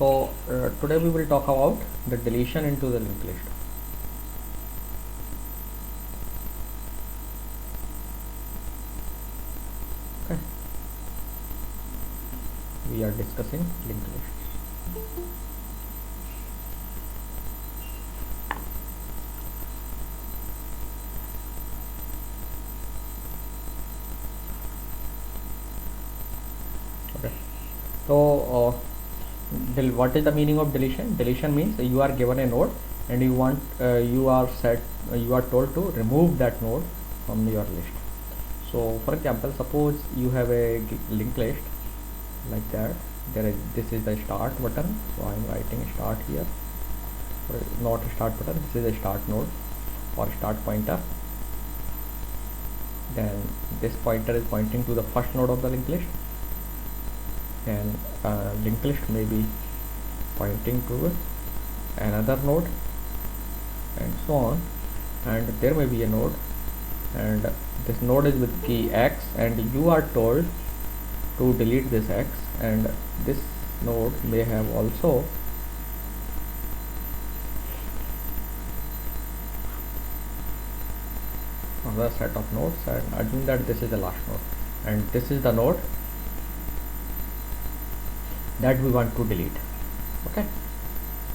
So today we will talk about the deletion into the linked list. Okay, we are discussing linked lists. Okay, so what is the meaning of deletion? Deletion means you are given a node and you want you are told to remove that node from your list. So for example, suppose you have a linked list like that. This is the start button, so I am writing start here, not start button. This is a start node or start pointer. Then this pointer is pointing to the first node of the linked list, and linked list may be pointing to another node, and so on. And there may be a node, and this node is with key X, and you are told to delete this X, and this node may have also another set of nodes, and assume that this is the last node and this is the node that we want to delete. Okay,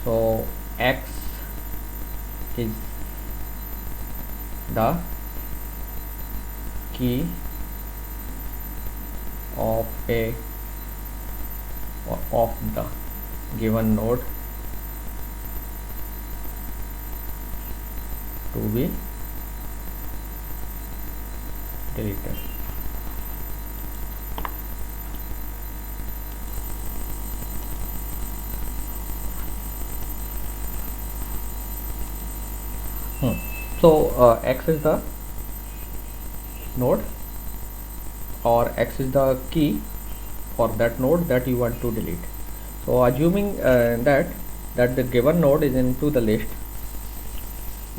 so X is the key of the given node to be deleted. So X is the node, or X is the key for that node that you want to delete. So assuming that the given node is into the list.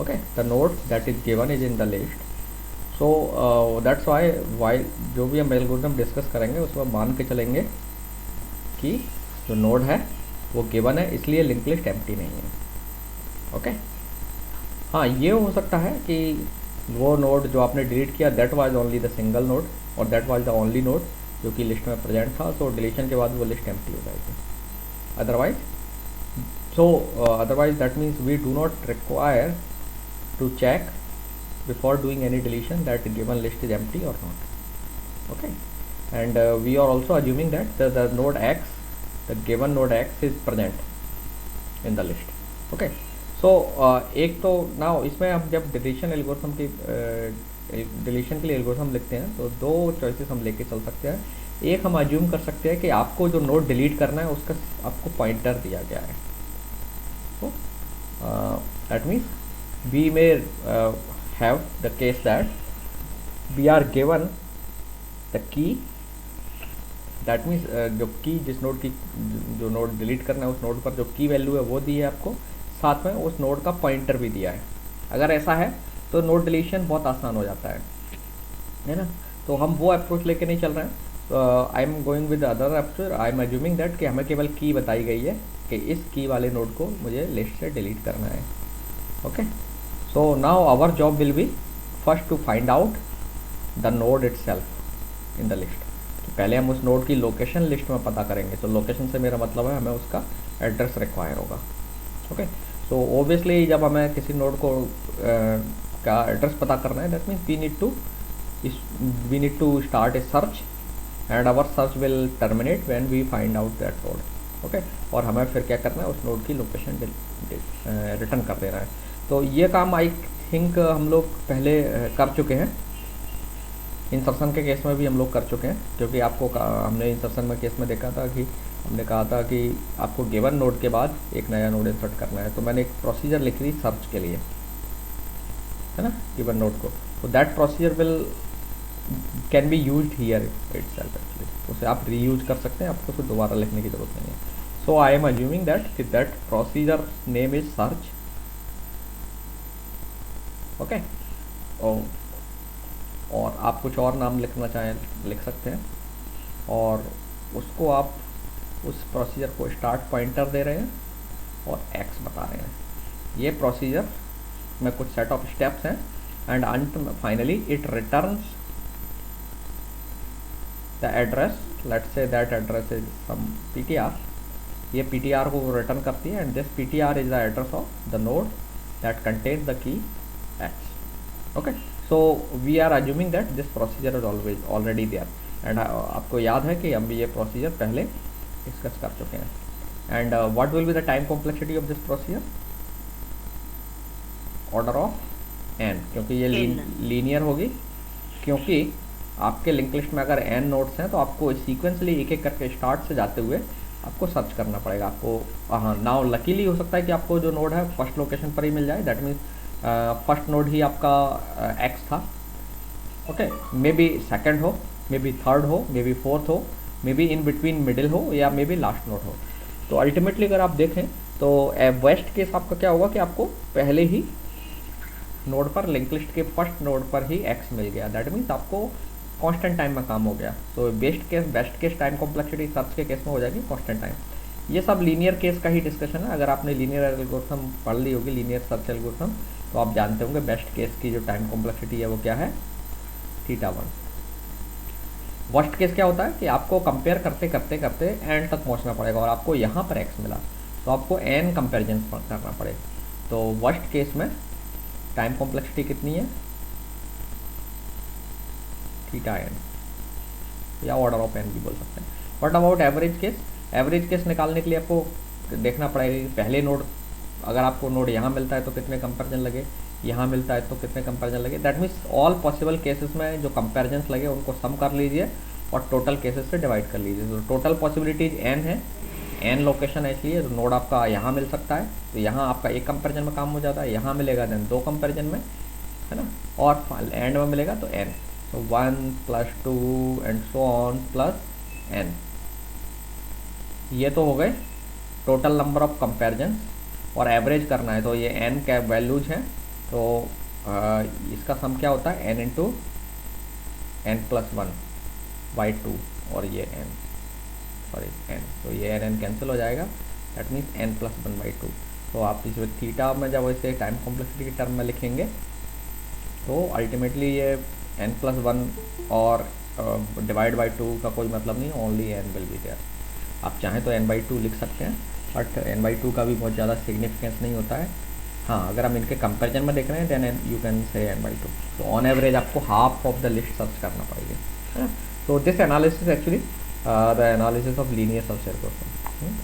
Okay, the node that is given is in the list. So that's why जो भी हम algorithm discuss करेंगे उसमें मान के चलेंगे कि जो नोड है वो गिवन है, इसलिए लिंक लिस्ट एम्प्टी नहीं है. ओके, हाँ, ये हो सकता है कि वो नोड जो आपने डिलीट किया that was only the single node और that was the only node जो कि लिस्ट में प्रेजेंट था. सो डिलीशन के बाद वो लिस्ट एम्प्टी हो जाएगी. Otherwise that means we do not require to check before doing any deletion that the given list is empty or not. Okay, and we are also assuming that the node X, the given node X is present in the list. Okay, so एक तो now इसमें हम जब deletion algorithm की deletion के लिए algorithm लिखते हैं तो दो चॉइसेस हम लेके चल सकते हैं. एक हम अज्यूम कर सकते हैं कि आपको जो नोड डिलीट करना है उसका आपको पॉइंटर दिया गया है. तो that means we may have the case that we are given the key, that means जो की जिस नोड की जो नोड डिलीट करना है उस नोड पर जो की वैल्यू है वो दी है आपको, साथ में उस नोड का पॉइंटर भी दिया है. अगर ऐसा है तो नोड डिलीशन बहुत आसान हो जाता है ना. तो हम वो अप्रोच लेके नहीं चल रहे हैं. I am going with other approach. I am assuming that कि हमें केवल की बताई गई है कि इस की वाले नोड को मुझे लिस्ट से डिलीट करना है. Okay, so now our job will be first to find out the node itself in the list. तो पहले हम उस नोड की लोकेशन लिस्ट में पता करेंगे. तो लोकेशन से मेरा मतलब है हमें उसका एड्रेस रिक्वायर होगा. ओके, सो ओबियसली जब हमें किसी नोड को का एड्रेस पता करना है that means we need to start a search and our search will terminate when we find out that node. Okay, और हमें फिर क्या करना है उस नोड की लोकेशन रिटर्न कर देना है. तो ये काम आई थिंक हम लोग पहले कर चुके हैं. इंसर्शन के केस में भी हम लोग कर चुके हैं, क्योंकि आपको हमने इंसर्शन में केस में देखा था कि हमने कहा था कि आपको गिवन नोड के बाद एक नया नोड इंसर्ट करना है. तो मैंने एक प्रोसीजर लिख दी सर्च के लिए, है ना, गिवन नोड को. तो that procedure will can be used here itself. Actually उसे आप रीयूज कर सकते हैं, आपको उसे दोबारा लिखने की ज़रूरत नहीं है. So I am assuming that procedure name is search. Okay, और आप कुछ और नाम लिखना चाहें लिख सकते हैं, और उसको आप उस प्रोसीजर को स्टार्ट पॉइंटर दे रहे हैं और एक्स बता रहे हैं। ये प्रोसीजर में कुछ सेट ऑफ स्टेप्स हैं एंड अंत में finally it returns the address, let's say that address is some ptr। ये ptr को रिटर्न करती है and this ptr is the address of the node that contains the key x। Okay, so we are assuming that this procedure is already there and आपको याद है कि हम ये प्रोसीजर पहले डिस्कस कर चुके हैं। And what will be the time complexity of this procedure? Order of n, क्योंकि ये लीनियर होगी, क्योंकि आपके लिंक लिस्ट में अगर n नोड्स हैं तो आपको सीक्वेंसली एक एक करके स्टार्ट से जाते हुए आपको सर्च करना पड़ेगा। आपको हाँ नाउ लकीली हो सकता है कि आपको जो नोड है फर्स्ट लोकेशन पर ही मिल जाए, दैट मीन्स फर्स्ट नोड ही आपका x था। ओके, मे बी सेकेंड हो, मे बी थर्ड हो, मे बी फोर्थ हो, may be in between middle हो, या मे बी लास्ट नोड हो। तो अल्टीमेटली अगर आप देखें तो वेस्ट केस आपका क्या होगा कि आपको पहले ही नोड पर लिंक लिस्ट के फर्स्ट नोड पर ही x मिल गया, दैट मीन्स आपको कांस्टेंट टाइम में काम हो गया। तो best case time complexity search के केस में हो जाएगी कांस्टेंट टाइम। ये सब लीनियर केस का ही डिस्कशन है। अगर आपने लीनियर एल्गोरिथम पढ़ ली होगी, लीनियर सर्च एल्गोरिथम, तो आप जानते होंगे बेस्ट केस की जो टाइम कॉम्प्लेक्सिटी है वो क्या है, θ1। वर्स्ट केस क्या होता है कि आपको कंपेयर करते करते करते एंड तक पहुंचना पड़ेगा और आपको यहाँ पर x मिला तो आपको n कंपेरिजन करना पड़ेगा। तो वर्स्ट केस में टाइम कॉम्प्लेक्सिटी कितनी है, θn, या ऑर्डर ऑफ n भी बोल सकते हैं। What about average case? Average case निकालने के लिए आपको देखना पड़ेगा कि पहले नोड, अगर आपको नोड यहाँ मिलता है तो कितने कंपेरिजन लगे, यहाँ मिलता है तो कितने कंपेरिजन लगे। That means all possible cases में जो कंपेरिजन लगे उनको सम कर लीजिए और टोटल केसेस से डिवाइड कर लीजिए। तो टोटल पॉसिबिलिटीज n है, n लोकेशन है, इसलिए तो नोड आपका यहाँ मिल सकता है तो यहाँ आपका एक कंपेरिजन में काम हो जाता है, यहाँ मिलेगा देन दो कंपेरिजन में, है ना, और एंड में मिलेगा तो n। तो 1 + 2 and so on plus n। ये तो हो गए टोटल नंबर ऑफ कंपेरिजन और एवरेज करना है तो ये n क्या वैल्यूज हैं, तो इसका सम क्या होता है, n इंटू n+1/2 और ये n, सॉरी n, तो ये n कैंसिल हो जाएगा, दैट मीन्स n+1/2। तो आप इसमें थीटा में जब इसे टाइम कॉम्प्लेक्सिटी के टर्म में लिखेंगे तो अल्टीमेटली ये n+1 और डिवाइड बाई 2 का कोई मतलब नहीं, only n will be there. आप चाहें तो n/2 लिख सकते हैं, बट n/2 का भी बहुत ज़्यादा सिग्निफिकेंस नहीं होता है। हाँ, अगर हम इनके कंपैरिजन में देख रहे हैं then you can say n/2। तो ऑन एवरेज आपको half of the list search करना पड़ेगा, है ना। तो this analysis actually the analysis of linear search algorithm.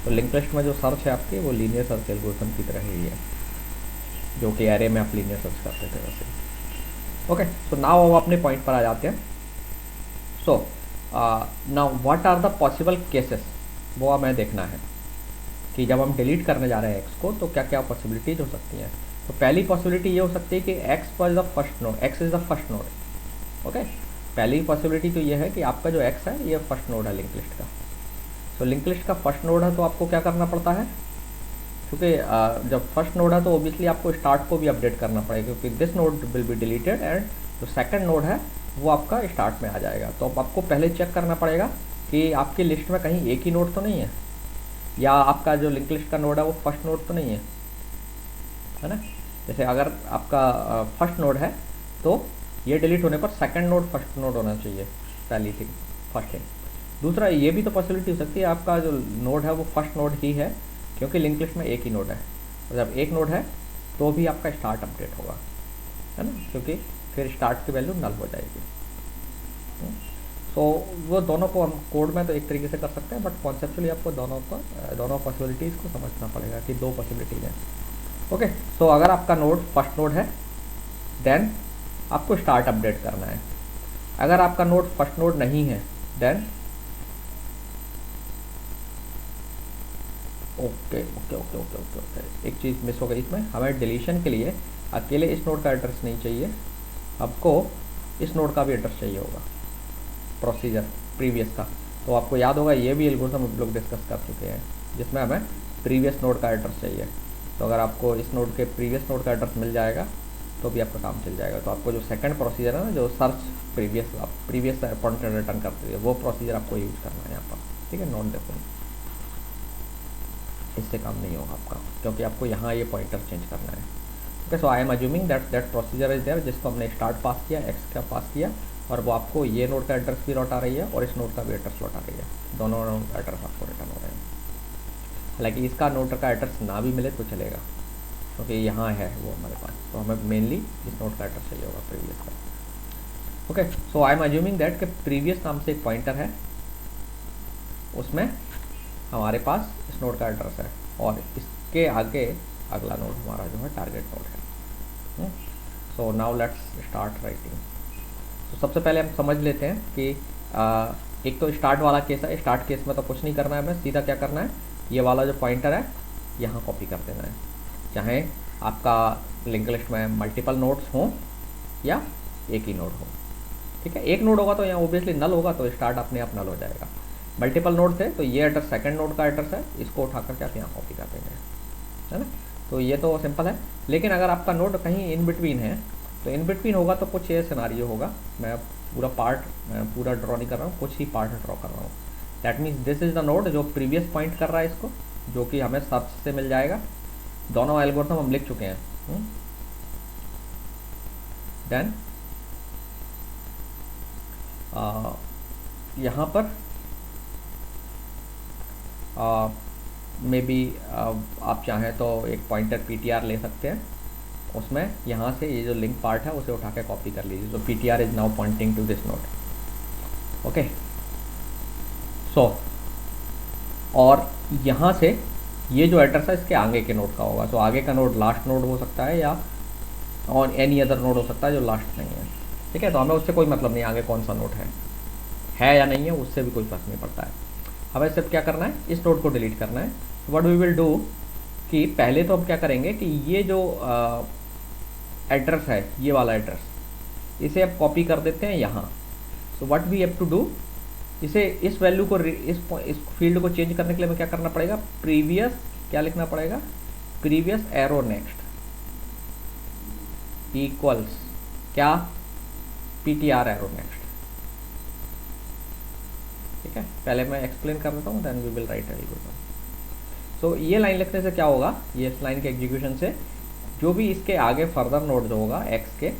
तो लिंक लिस्ट में जो सर्च है आपकी वो लीनियर सर्च एल्गोरिथम की तरह ही है, जो कि एरे में आप लीनियर सर्च करते थे वैसे। ओके, सो नाउ अब अपने पॉइंट पर आ जाते हैं। So now what are the possible cases, वो हमें देखना है कि जब हम डिलीट करने जा रहे हैं x को तो क्या क्या पॉसिबिलिटीज हो सकती हैं। तो पहली पॉसिबिलिटी ये हो सकती है कि x was the first node, x is the first node। Okay, पहली पॉसिबिलिटी तो ये है कि आपका जो x है ये फर्स्ट नोड है लिंक लिस्ट का। तो लिंक लिस्ट का फर्स्ट नोड है तो आपको क्या करना पड़ता है, क्योंकि जब फर्स्ट नोड है तो ओबियसली आपको स्टार्ट को भी अपडेट करना पड़ेगा, क्योंकि this node will be deleted and जो सेकंड नोड है वो आपका स्टार्ट में आ जाएगा। तो अब आपको पहले चेक करना पड़ेगा कि आपकी लिस्ट में कहीं एक ही नोड तो नहीं है, या आपका जो लिंक लिस्ट का नोड है वो फर्स्ट नोड तो नहीं है ना। जैसे अगर आपका फर्स्ट नोड है तो ये डिलीट होने पर सेकंड नोड फर्स्ट नोड होना चाहिए, पहली थिंग, फर्स्ट थिंग। दूसरा ये भी तो पॉसिबिलिटी हो सकती है आपका जो नोड है वो फर्स्ट नोड ही है, क्योंकि लिंक लिस्ट में एक ही नोड है। और जब एक नोड है तो भी आपका स्टार्ट अपडेट होगा, है ना, क्योंकि फिर स्टार्ट की वैल्यू नल हो जाएगी। तो वो दोनों को हम कोड में तो एक तरीके से कर सकते हैं, बट कॉन्सेप्चुअली आपको दोनों पॉसिबिलिटीज़ को समझना पड़ेगा कि दो पॉसिबिलिटीज़ हैं। ओके, तो अगर आपका नोड फर्स्ट नोड है देन आपको स्टार्ट अपडेट करना है। अगर आपका नोड फर्स्ट नोड नहीं है देन ओके, एक चीज़ मिस हो गई इसमें, हमें डिलीशन के लिए अकेले इस नोड का एड्रेस नहीं चाहिए, आपको इस नोड का भी एड्रेस चाहिए होगा, प्रोसीजर प्रीवियस का। तो आपको याद होगा ये भी एल्गोरिथम हम लोग डिस्कस कर चुके हैं, जिसमें हमें प्रीवियस नोड का एड्रेस चाहिए। तो अगर आपको इस नोड के प्रीवियस नोड का एड्रेस मिल जाएगा तो भी आपका काम चल जाएगा। तो आपको जो सेकंड प्रोसीजर है ना, जो सर्च प्रीवियस पॉइंटर रिटर्न करती है, वो प्रोसीजर आपको यूज करना है यहाँ पर, ठीक है, नोट देखो। इससे काम नहीं होगा आपका, क्योंकि आपको यहाँ ये पॉइंटर चेंज करना है। Okay, so I am assuming that procedure is there, जिसको हमने स्टार्ट पास किया, एक्स का पास किया, और वो आपको ये नोड का एड्रेस भी लौटा रही है और इस नोड का भी एड्रेस लौटा रही है, दोनों एड्रेस आपको रिटर्न हो रहे हैं। हालांकि इसका नोड का एड्रेस ना भी मिले तो चलेगा, क्योंकि यहाँ है वो हमारे पास, तो हमें मेनली इस नोड का एड्रेस चाहिए होगा प्रीवियस का। Okay, so I am assuming that कि प्रीवियस नाम से एक पॉइंटर है, उसमें हमारे पास इस नोड का एड्रेस है, और इसके आगे अगला नोड हमारा जो है टारगेट नोड है। So now let's start writing. तो सबसे पहले हम समझ लेते हैं कि एक तो स्टार्ट वाला केस है, स्टार्ट केस में तो कुछ नहीं करना है, हमें सीधा क्या करना है, ये वाला जो पॉइंटर है यहाँ कॉपी कर देना है, चाहे आपका लिंक लिस्ट में मल्टीपल नोड्स हों या एक ही नोड हो। ठीक है, एक नोड होगा तो यहाँ ओबियसली नल होगा, तो स्टार्ट अपने आप नल हो जाएगा। मल्टीपल नोड थे तो ये एड्रेस सेकंड नोड का एड्रेस है, इसको उठा करके आप यहाँ कॉपी कर देंगे, है ना। तो ये तो सिंपल है। लेकिन अगर आपका नोड कहीं इन बिटवीन है, तो इन बिटवीन होगा तो कुछ ये सिनारियो होगा। मैं पूरा पार्ट पूरा ड्रॉ नहीं कर रहा हूँ, कुछ ही पार्ट ड्रॉ कर रहा हूँ। That means this is the node जो प्रीवियस पॉइंट कर रहा है इसको, जो कि हमें सर्च से मिल जाएगा। दोनों एल्गोरिथम हम लिख चुके हैं। देन यहाँ पर मे बी आप चाहें तो एक पॉइंटर ptr ले सकते हैं, उसमें यहाँ से ये जो लिंक पार्ट है उसे उठा के कॉपी कर लीजिए। तो ptr is now pointing to this node. Okay, so और यहाँ से ये जो एड्रेस है इसके आगे के नोड का होगा। तो आगे का नोड लास्ट नोड हो सकता है या और एनी अदर नोड हो सकता है जो लास्ट नहीं है। ठीक है, तो हमें उससे कोई मतलब नहीं आगे कौन सा नोड है या नहीं है, उससे भी कोई फर्क नहीं पड़ता है। हमें सिर्फ क्या करना है, इस नोड को डिलीट करना है। व्हाट वी विल डू कि पहले तो हम क्या करेंगे कि ये जो एड्रेस है, ये वाला एड्रेस, इसे अब कॉपी कर देते हैं यहाँ। So what we have to do, इसे इस वैल्यू को इस फील्ड को चेंज करने के लिए हमें क्या करना पड़ेगा, प्रीवियस क्या लिखना पड़ेगा, प्रीवियस एरो नेक्स्ट इक्वल्स क्या, ptr एरो नेक्स्ट। ठीक है, पहले मैं एक्सप्लेन कर देता हूँ, then we will write algorithm. So ये लाइन लिखने से क्या होगा, ये इस लाइन के एग्जीक्यूशन से जो भी इसके आगे फर्दर नोड जो होगा x के,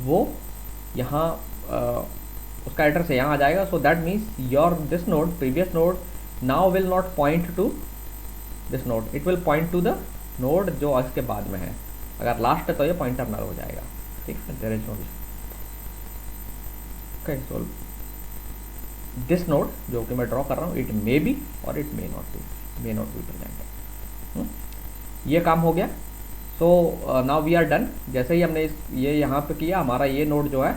वो यहाँ उसका एड्रेस यहाँ आ जाएगा। सो that means your this node, previous node now will not point two this node, it will point two the node जो इसके बाद में है। अगर लास्ट है तो ये पॉइंटर नल हो जाएगा। ठीक है, there is no issue. Okay, so this node जो कि मैं ड्रॉ कर रहा हूँ, इट मे बी और it may not be present. ये काम हो गया। So now we are done. जैसे ही हमने ये यहाँ पे किया, हमारा ये नोड जो है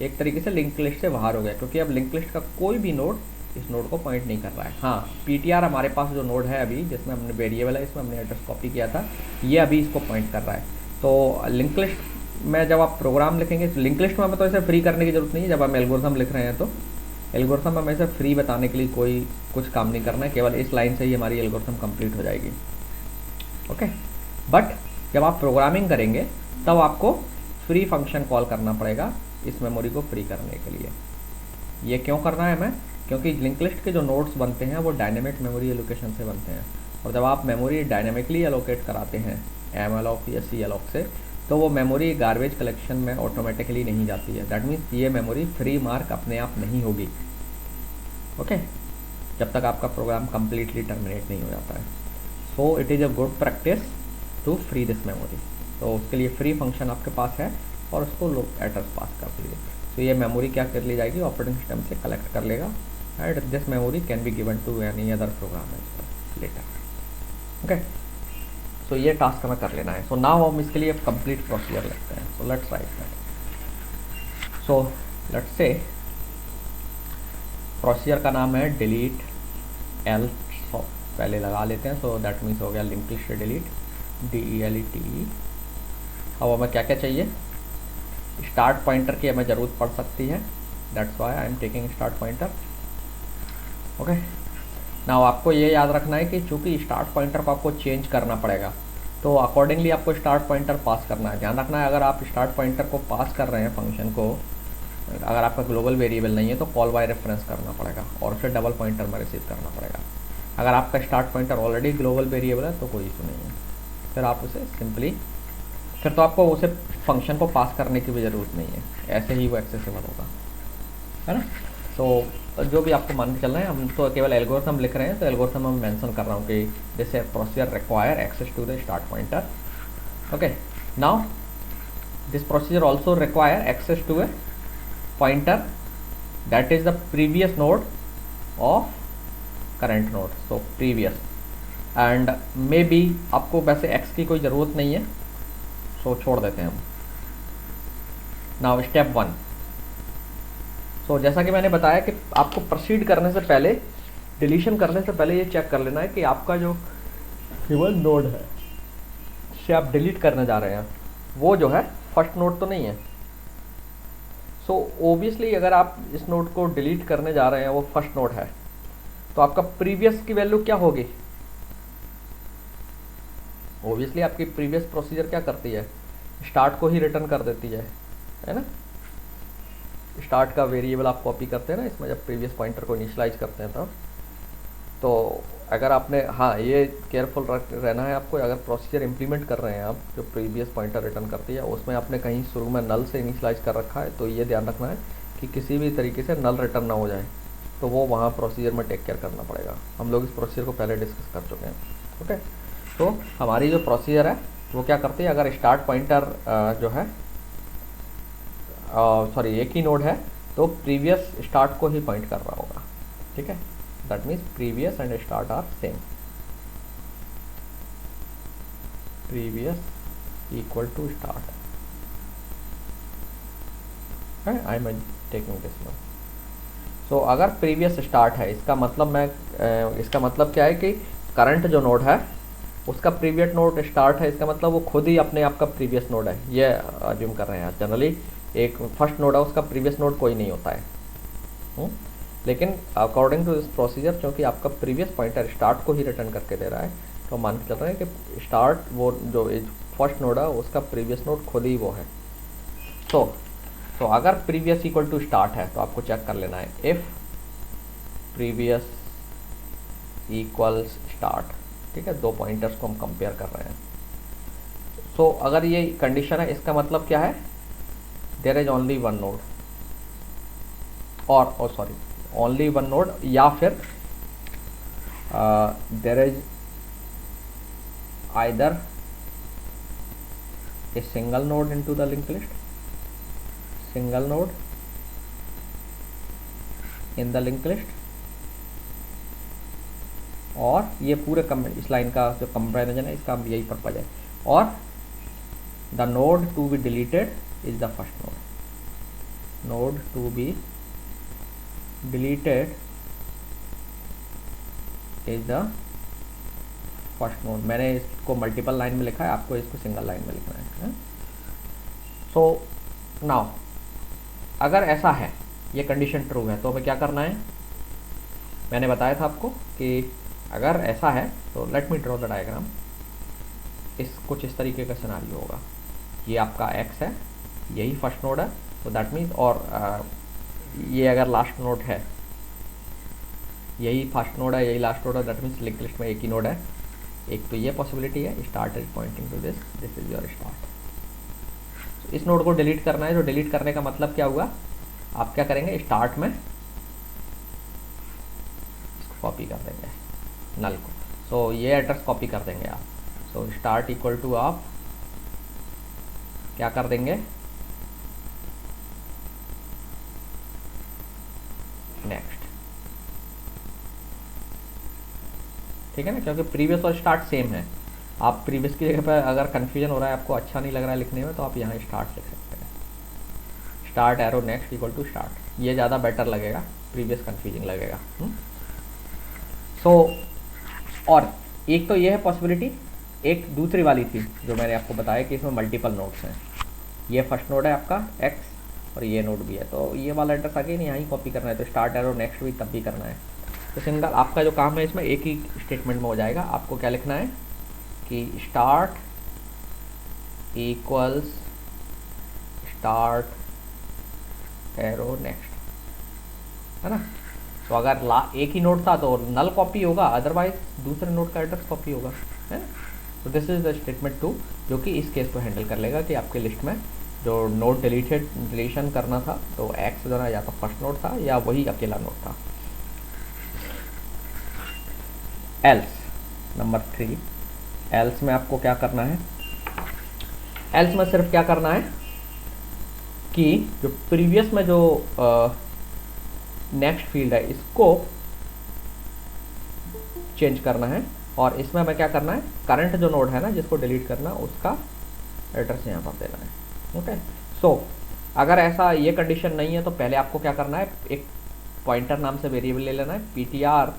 एक तरीके से लिंक लिस्ट से बाहर हो गया, क्योंकि अब लिंक लिस्ट का कोई भी नोड इस नोड को पॉइंट नहीं कर रहा है। हाँ, ptr हमारे पास जो नोड है अभी, जिसमें हमने वेरिएबल है, इसमें हमने एड्रेस कॉपी किया था, ये अभी इसको पॉइंट कर रहा है। तो लिंक लिस्ट में जब आप प्रोग्राम लिखेंगे, तो लिंक लिस्ट में हमें तो इसे फ्री करने की जरूरत नहीं है। जब हम एल्गोरिथम लिख रहे हैं तो एल्गोरिथम हमें इसे फ्री बताने के लिए कोई कुछ काम नहीं करना है, केवल इस लाइन से ही हमारी एल्गोरिथम कंप्लीट हो जाएगी। ओके, बट जब आप प्रोग्रामिंग करेंगे तब आपको फ्री फंक्शन कॉल करना पड़ेगा इस मेमोरी को फ्री करने के लिए। ये क्यों करना है हमें, क्योंकि लिंक लिस्ट के जो नोड्स बनते हैं वो डायनेमिक मेमोरी एलोकेशन से बनते हैं, और जब आप मेमोरी डायनेमिकली एलोकेट कराते हैं एमएलओक या सीएलओक से, तो वो मेमोरी गार्बेज कलेक्शन में ऑटोमेटिकली नहीं जाती है। दैट मीन्स ये मेमोरी फ्री मार्क अपने आप नहीं होगी। ओके, जब तक आपका प्रोग्राम कम्प्लीटली टर्मिनेट नहीं हो जाता है। So it is a good practice to free this memory. तो उसके लिए फ्री फंक्शन आपके पास है और उसको एड्रेस पास कर दीजिए। तो ये मेमोरी क्या कर ली जाएगी, ऑपरेटिंग सिस्टम से कलेक्ट कर लेगा, and this memory can be given to any other program later. Okay, so ये टास्क हमें कर लेना है। सो नाउ हम इसके लिए कंप्लीट प्रोसीजर लिखते हैं। So let's write that. So let's say procedure का नाम है डिलीट एल, पहले लगा लेते हैं। सो दैट मीन्स हो गया लिंक लिस्ट डिलीट, DELETE। अब हमें क्या क्या चाहिए, स्टार्ट पॉइंटर की हमें ज़रूरत पड़ सकती है, that's why I am taking start pointer. Okay, now आपको ये याद रखना है कि चूँकि स्टार्ट पॉइंटर को आपको चेंज करना पड़ेगा, तो अकॉर्डिंगली आपको स्टार्ट पॉइंटर पास करना है। ध्यान रखना है, अगर आप स्टार्ट पॉइंटर को पास कर रहे हैं फंक्शन को, अगर आपका ग्लोबल वेरिएबल नहीं है तो कॉल बाय रेफरेंस करना पड़ेगा और फिर डबल पॉइंटर में रिसीव करना पड़ेगा। अगर आपका start pointer already global variable है तो कोई इशू नहीं है, फिर आप उसे सिंपली, फिर तो आपको उसे फंक्शन को पास करने की भी ज़रूरत नहीं है, ऐसे ही वो एक्सेसिबल होगा, है ना। तो जो भी आपको मान के चलना है, हम तो केवल एल्गोरिथम लिख रहे हैं, तो एल्गोरिथम हम मेंशन कर रहा हूँ कि जैसे procedure require access to the start pointer. Okay, now this procedure also require access to a pointer that is the previous node of current node, so previous, and may be आपको वैसे x की कोई ज़रूरत नहीं है, सो छोड़ देते हैं हम। नाउ स्टेप 1, सो जैसा कि मैंने बताया कि आपको प्रोसीड करने से पहले, डिलीशन करने से पहले ये चेक कर लेना है कि आपका जो गिवन नोड है जिसे आप डिलीट करने जा रहे हैं वो जो है फर्स्ट नोड तो नहीं है। सो ओबियसली अगर आप इस नोड को डिलीट करने जा रहे हैं, वो फर्स्ट नोड है, तो आपका प्रीवियस की वैल्यू क्या होगी? ओबियसली आपकी प्रीवियस प्रोसीजर क्या करती है, स्टार्ट को ही रिटर्न कर देती है ना। स्टार्ट का वेरिएबल आप कॉपी करते हैं ना इसमें, जब प्रीवियस पॉइंटर को इनिशियलाइज करते हैं तब। तो अगर आपने, हाँ ये केयरफुल रहना है आपको, अगर प्रोसीजर इंप्लीमेंट कर रहे हैं आप जो प्रीवियस पॉइंटर रिटर्न करती है, उसमें आपने कहीं शुरू में नल से इनिशियलाइज कर रखा है, तो ये ध्यान रखना है कि किसी भी तरीके से नल रिटर्न ना हो जाए, तो वो वहाँ प्रोसीजर में टेक केयर करना पड़ेगा। हम लोग इस प्रोसीजर को पहले डिस्कस कर चुके हैं। ओके, तो हमारी जो प्रोसीजर है वो क्या करती है, अगर स्टार्ट पॉइंटर जो है सॉरी एक ही नोड है, तो प्रीवियस स्टार्ट को ही पॉइंट कर रहा होगा, ठीक है। That means previous and start are same, previous equal to start, I am taking this one. So अगर प्रीवियस स्टार्ट है, इसका मतलब क्या है कि करंट जो नोड है उसका प्रीवियस नोड स्टार्ट है, इसका मतलब वो खुद ही अपने आप का प्रीवियस नोड है, ये अज्यूम कर रहे हैं। जनरली एक फर्स्ट नोड है, उसका प्रीवियस नोड कोई नहीं होता है, लेकिन अकॉर्डिंग टू दिस प्रोसीजर, क्योंकि आपका प्रीवियस पॉइंटर स्टार्ट को ही रिटर्न करके दे रहा है, तो मान के चल रहे हैं कि स्टार्ट वो जो फर्स्ट नोड है उसका प्रीवियस नोड खुद ही वो है। तो अगर प्रीवियस इक्वल टू स्टार्ट है तो आपको चेक कर लेना है इफ प्रीवियस इक्वल्स स्टार्ट, ठीक है। दो पॉइंटर्स को हम कंपेयर कर रहे हैं। सो अगर ये कंडीशन है, इसका मतलब क्या है, there is only one node, और सॉरी ओनली वन नोड, या फिर there is either a single node into the link list, single node in the link list, और ये पूरे इस लाइन का जो कंपैरिजन है इसका यही पर्पज है, और the node to be deleted is the first node, node to be deleted is the first node. मैंने इसको मल्टीपल लाइन में लिखा है, आपको इसको सिंगल लाइन में लिखना है। सो नाउ अगर ऐसा है, ये कंडीशन ट्रू है, तो हमें क्या करना है, मैंने बताया था आपको कि अगर ऐसा है तो let me draw the diagram. कुछ इस तरीके का सिनारियो होगा, ये आपका x है, यही फर्स्ट नोड है, तो दैट मीन्स, और ये अगर लास्ट नोड है, यही फर्स्ट नोड है, यही लास्ट नोड है, दैट मीन्स लिंक लिस्ट में एक ही नोड है। एक तो ये पॉसिबिलिटी है, start is pointing to this is your start. इस नोड को डिलीट करना है, तो डिलीट करने का मतलब क्या हुआ, आप क्या करेंगे, स्टार्ट में इसको कॉपी कर देंगे नल को, सो ये एड्रेस कॉपी कर देंगे आप। सो स्टार्ट इक्वल टू आप क्या कर देंगे, नेक्स्ट, ठीक है ना, क्योंकि प्रीवियस और स्टार्ट सेम है। आप प्रीवियस की जगह पर अगर कन्फ्यूजन हो रहा है, आपको अच्छा नहीं लग रहा है लिखने में, तो आप यहाँ स्टार्ट लिख सकते हैं, start arrow next equal to start, ये ज़्यादा बेटर लगेगा, प्रीवियस कन्फ्यूजिंग लगेगा। सो और एक तो ये है पॉसिबिलिटी, एक दूसरी वाली थी जो मैंने आपको बताया कि इसमें मल्टीपल नोड्स हैं, ये फर्स्ट नोड है आपका x और ये नोड भी है, तो ये वाला एड्रेस आगे नहीं यहाँ ही कॉपी करना है, तो स्टार्ट एरो नेक्स्ट भी तब भी करना है। तो सिंगल आपका जो काम है इसमें एक ही स्टेटमेंट में हो जाएगा। आपको क्या लिखना है कि start equals start arrow next, है ना। तो अगर एक ही नोड था तो नल कॉपी होगा, अदरवाइज दूसरे नोड का एड्रेस कॉपी होगा, है ना। तो दिस इज द स्टेटमेंट 2 जो कि इस केस को हैंडल कर लेगा कि आपके लिस्ट में जो नोड डिलीशन करना था तो एक्स जो ना या तो फर्स्ट नोड था या वही अकेला नोड था। एल्स नंबर 3, एल्स में आपको क्या करना है, एल्स में सिर्फ क्या करना है कि जो प्रीवियस में जो नेक्स्ट फील्ड है इसको चेंज करना है, और इसमें हमें क्या करना है, करंट जो नोड है ना जिसको डिलीट करना उसका एड्रेस यहाँ पर देना है। ओके, सो अगर ऐसा ये कंडीशन नहीं है तो पहले आपको क्या करना है, एक पॉइंटर नाम से वेरिएबल ले लेना है, पीटीआर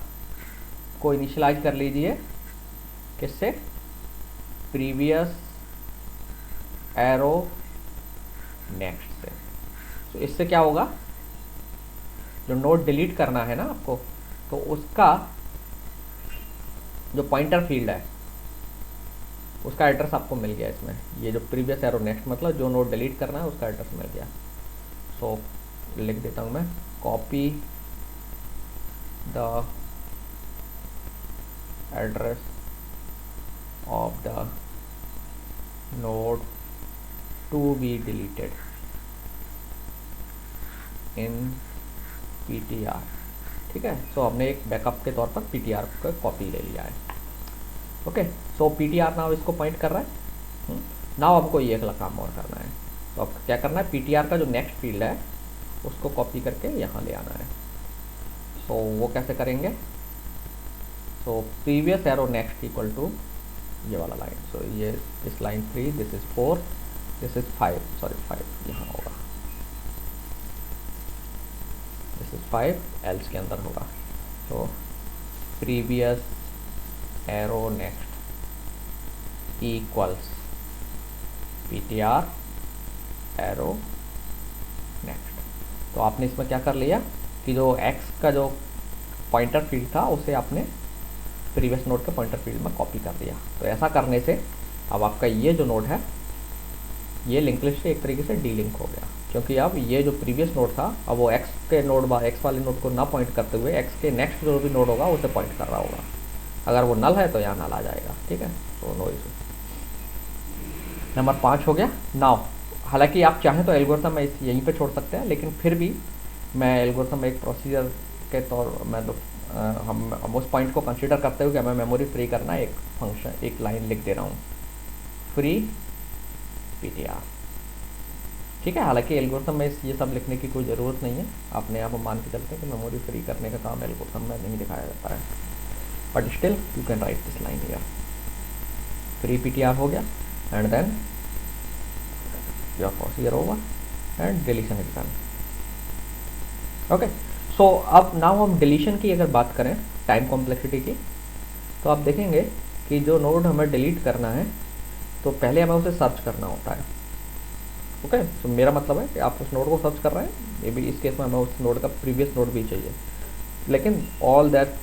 को इनिशियलाइज कर लीजिए किससे, प्रीवियस एरो नेक्स्ट से। तो इससे क्या होगा, जो नोड डिलीट करना है ना आपको तो उसका जो पॉइंटर फील्ड है उसका एड्रेस आपको मिल गया इसमें, ये जो प्रीवियस एरो नेक्स्ट मतलब जो नोड डिलीट करना है उसका एड्रेस मिल गया। सो लिख देता हूँ मैं, copy the address of the node to be deleted in PTR. ठीक है, सो हमने एक बैकअप के तौर पर पीटीआर का कॉपी ले लिया है। ओके, सो पीटीआर नाउ इसको पॉइंट कर रहा है। नाउ हमको ये अगला काम और करना है, तो अब क्या करना है, पीटीआर का जो नेक्स्ट फील्ड है उसको कॉपी करके यहाँ ले आना है। सो वो कैसे करेंगे, so previous arrow next equal to ये वाला लाइन, सो ये इस line 3, this is 4, this is 5, sorry 5 यहाँ होगा, दिस इज 5 एल्स के अंदर होगा। तो previous arrow next equals PTR arrow next. तो आपने इसमें क्या कर लिया कि जो एक्स का जो पॉइंटर फील्ड था उसे आपने प्रीवियस नोड के पॉइंटर फील्ड में कॉपी कर दिया। तो ऐसा करने से अब आपका ये जो नोड है ये लिंक लिस्ट से एक तरीके से डी लिंक हो गया, क्योंकि अब ये जो प्रीवियस नोड था अब वो एक्स के नोड एक्स वाले नोड को ना पॉइंट करते हुए एक्स के नेक्स्ट जो भी नोड होगा उसे पॉइंट कर रहा होगा। अगर वो नल है तो यहाँ नल आ जाएगा। ठीक है, तो नो इशू। नंबर 5 हो गया। नाउ हालांकि आप चाहें तो एल्गोरिथम में यहीं पे छोड़ सकते हैं, लेकिन फिर भी मैं एल्गोरिथम में एक प्रोसीजर के तौर मैं तो हम उस पॉइंट को कंसीडर करते हुए कि हमें मेमोरी फ्री करना है, एक फंक्शन एक लाइन लिख दे रहा हूँ, फ्री पीटीआर। ठीक है, हालांकि एल्गोरिथम में ये सब लिखने की कोई ज़रूरत नहीं है, अपने आप हम मान के चलते हैं कि मेमोरी फ्री करने का काम एल्गोरिथम में नहीं दिखाया जाता है, but still you can write this line here, free PTR हो गया, and then your procedure over and deletion is done. Okay, so अब नाउ हम डिलीशन की अगर बात करें टाइम कॉम्प्लेक्सिटी की, तो आप देखेंगे कि जो नोड हमें डिलीट करना है तो पहले हमें उसे सर्च करना होता है। ओके, तो मेरा मतलब है कि आप उस नोड को सर्च कर रहे हैं, मे बी इस केस में हमें उस नोड का प्रीवियस नोड भी चाहिए, लेकिन all that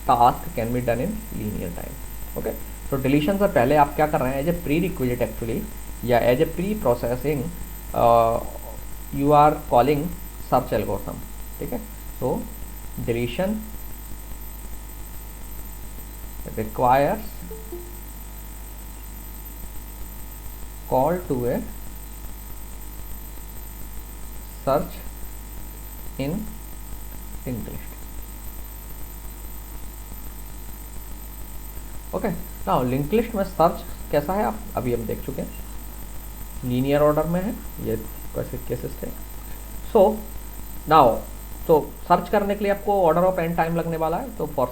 task can be done in linear time. Okay, तो डिलीशन से पहले आप क्या कर रहे हैं, as a prerequisite actually या as a preprocessing you are calling search algorithm. ठीक है, so deletion requires call to a search in linked list। Okay, now link list में सर्च कैसा है आप अभी हम देख चुके हैं, लीनियर ऑर्डर में है, ये कैसे केसेस थे। सो नाउ तो सर्च करने के लिए आपको ऑर्डर ऑफ एन टाइम लगने वाला है, तो for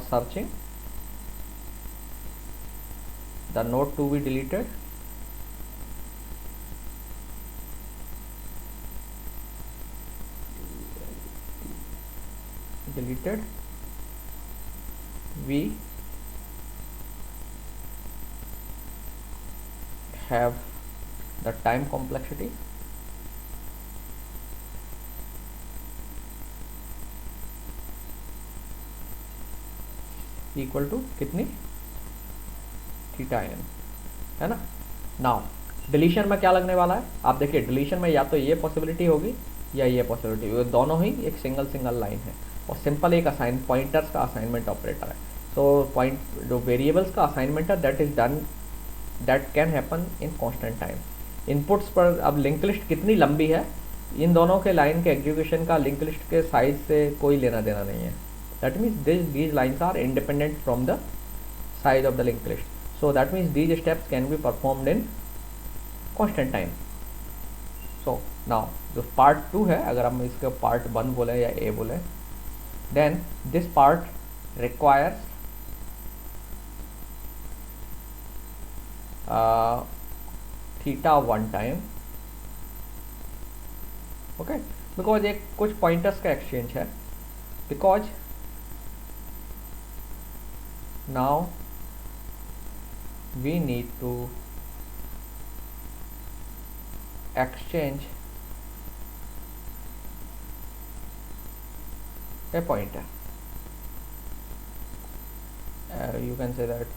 searching the node to be deleted we have the time complexity equal to कितनी, थीटा एन, है ना। नाउ डिलीशन में क्या लगने वाला है, आप देखिए डिलीशन में या तो ये पॉसिबिलिटी होगी या ये पॉसिबिलिटी, दोनों ही एक सिंगल लाइन है और सिंपल एक असाइन पॉइंटर्स का असाइनमेंट ऑपरेटर है। तो पॉइंट जो वेरिएबल्स का असाइनमेंट है that is done, that can happen in constant time. Inputs पर अब लिंक लिस्ट कितनी लंबी है, इन दोनों के लाइन के एग्जीक्यूशन का लिंक लिस्ट के साइज से कोई लेना देना नहीं है। That means these lines are independent from the size of the link list, so that means these steps can be performed in constant time. So now जो पार्ट 2 है, अगर हम इसके पार्ट 1 बोले या ए बोले, then this part requires θ1 time, okay, because एक कुछ पॉइंटर्स का एक्सचेंज है, because now we need to exchange a pointer. You can say that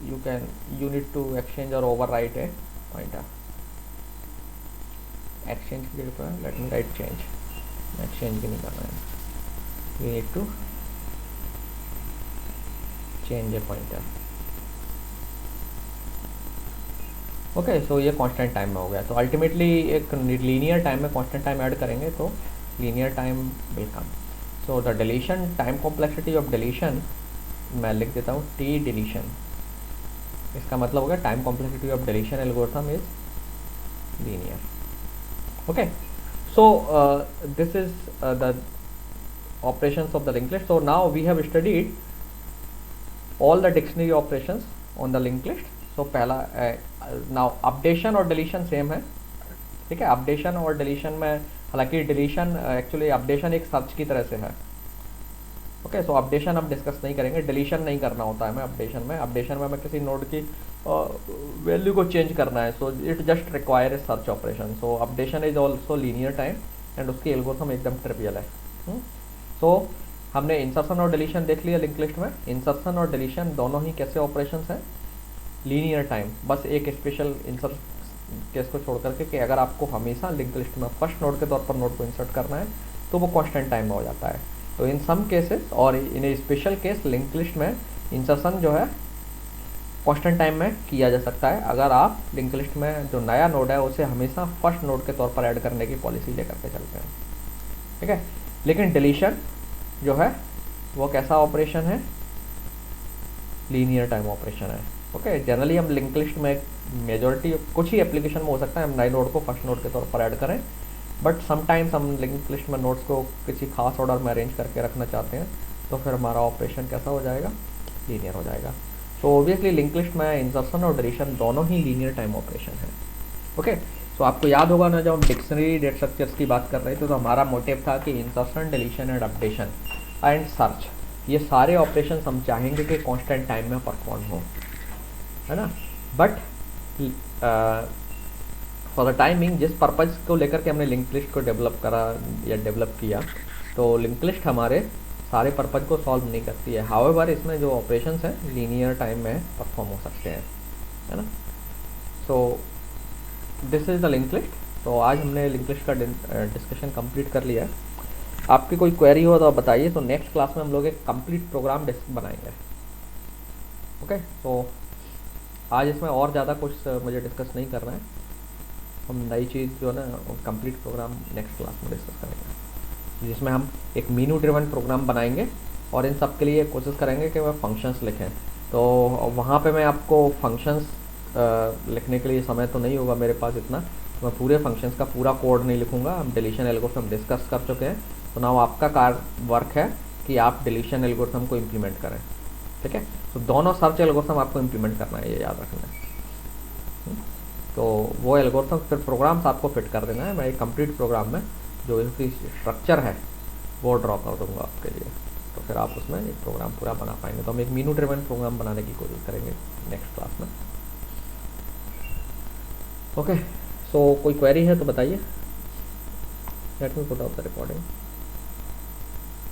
you need to exchange or overwrite a pointer. Exchange की जगह पर let me write change, exchange भी नहीं करना है, we need to change a pointer. Okay, so ये constant time में हो गया। तो अल्टीमेटली एक लीनियर टाइम में कांस्टेंट टाइम ऐड करेंगे तो linear time will come. So the deletion time complexity of deletion मैं लिख देता हूँ टी डिलीशन, इसका मतलब होगा time complexity of deletion algorithm is linear. Okay, so this is the operations of the linked list. So now we have studied all the dictionary operations on the linked list. So पहला now updation और deletion same है, ठीक है। Updation और deletion में, हालांकि deletion actually updation एक search की तरह से है, ओके। सो अपडेशन हम डिस्कस नहीं करेंगे, डिलीशन नहीं करना होता है हमें अपडेशन में हमें किसी नोड की वैल्यू को चेंज करना है, so it just require a search operation. So updation is also linear time and उसकी एल्गोरिथम एकदम ट्रिवियल है। सो हमने इंसर्शन और डिलीशन देख लिया लिंक लिस्ट में। इंसर्शन और डिलीशन दोनों ही कैसे ऑपरेशंस हैं, लीनियर टाइम, बस एक स्पेशल इंसर्ट केस को छोड़ करके कि अगर आपको हमेशा लिंक लिस्ट में फर्स्ट नोड के तौर पर नोड को इंसर्ट करना है तो वो कांस्टेंट टाइम में हो जाता है। तो इन सम केसेस और इन ए स्पेशल केस लिंक लिस्ट में इंसर्शन जो है कांस्टेंट टाइम में किया जा सकता है, अगर आप लिंक लिस्ट में जो नया नोड है उसे हमेशा फर्स्ट नोड के तौर पर ऐड करने की पॉलिसी लेकर के चलते हैं, ठीक है। लेकिन डिलीशन जो है वो कैसा ऑपरेशन है, लीनियर टाइम ऑपरेशन है, ओके। जनरली हम लिंक लिस्ट में मेजॉरिटी कुछ ही एप्लीकेशन में हो सकता है हम नए नोड को फर्स्ट नोड के तौर पर ऐड करें, बट समटाइम्स हम लिंक लिस्ट में नोड्स को किसी खास ऑर्डर में अरेंज करके रखना चाहते हैं, तो फिर हमारा ऑपरेशन कैसा हो जाएगा, लीनियर हो जाएगा। सो ऑब्वियसली लिंक लिस्ट में इंसर्शन और डिलीशन दोनों ही लीनियर टाइम ऑपरेशन है, ओके। सो आपको याद होगा ना, जब हम डिक्शनरी डेटा स्ट्रक्चर्स की बात कर रहे थे तो हमारा मोटिव था कि insertion, deletion and updation and search, ये सारे ऑपरेशन हम चाहेंगे कि कांस्टेंट टाइम में परफॉर्म हो, है ना। बट फॉर द टाइमिंग जिस पर्पज़ को लेकर के हमने लिंक लिस्ट को डेवलप करा या डेवलप किया, तो लिंक लिस्ट हमारे सारे पर्पज़ को सॉल्व नहीं करती है। हाउएवर इसमें जो ऑपरेशंस हैं लीनियर टाइम में परफॉर्म हो सकते हैं, है ना। So this is the link list. तो आज हमने लिंक लिस्ट का डिस्कशन कंप्लीट कर लिया है। आपकी कोई क्वेरी हो तो आप बताइए, तो नेक्स्ट क्लास में हम लोग एक कंप्लीट प्रोग्राम बनाएंगे, ओके। तो आज इसमें और ज़्यादा कुछ मुझे डिस्कस नहीं करना है, हम नई चीज़ जो है ना कंप्लीट प्रोग्राम नेक्स्ट क्लास में डिस्कस करेंगे, जिसमें हम एक मेनू ड्रिवन प्रोग्राम बनाएंगे और इन सब के लिए कोशिश करेंगे कि वह फंक्शंस लिखें। तो वहाँ पे मैं आपको फंक्शंस लिखने के लिए समय तो नहीं होगा मेरे पास इतना, तो मैं पूरे फंक्शंस का पूरा कोड नहीं लिखूँगा। हम डिलीशन एल्गोरिथम डिस्कस कर चुके हैं, तो नाउ आपका वर्क है कि आप डिलीशन एल्गोरिथम को इम्प्लीमेंट करें, ठीक है। तो दोनों सर्च एल्गोरिथम आपको इम्प्लीमेंट करना है, ये याद रखना है। तो वो एल्गोरिथम फिर प्रोग्राम्स आपको फिट कर देना है। मैं एक कंप्लीट प्रोग्राम में जो इसकी स्ट्रक्चर है वो ड्रॉ कर दूंगा आपके लिए, तो फिर आप उसमें एक प्रोग्राम पूरा बना पाएंगे। तो हम एक मेनू ड्रिवन प्रोग्राम बनाने की कोशिश करेंगे नेक्स्ट क्लास में, ओके। सो कोई क्वेरी है तो बताइए। Let me put out the recording.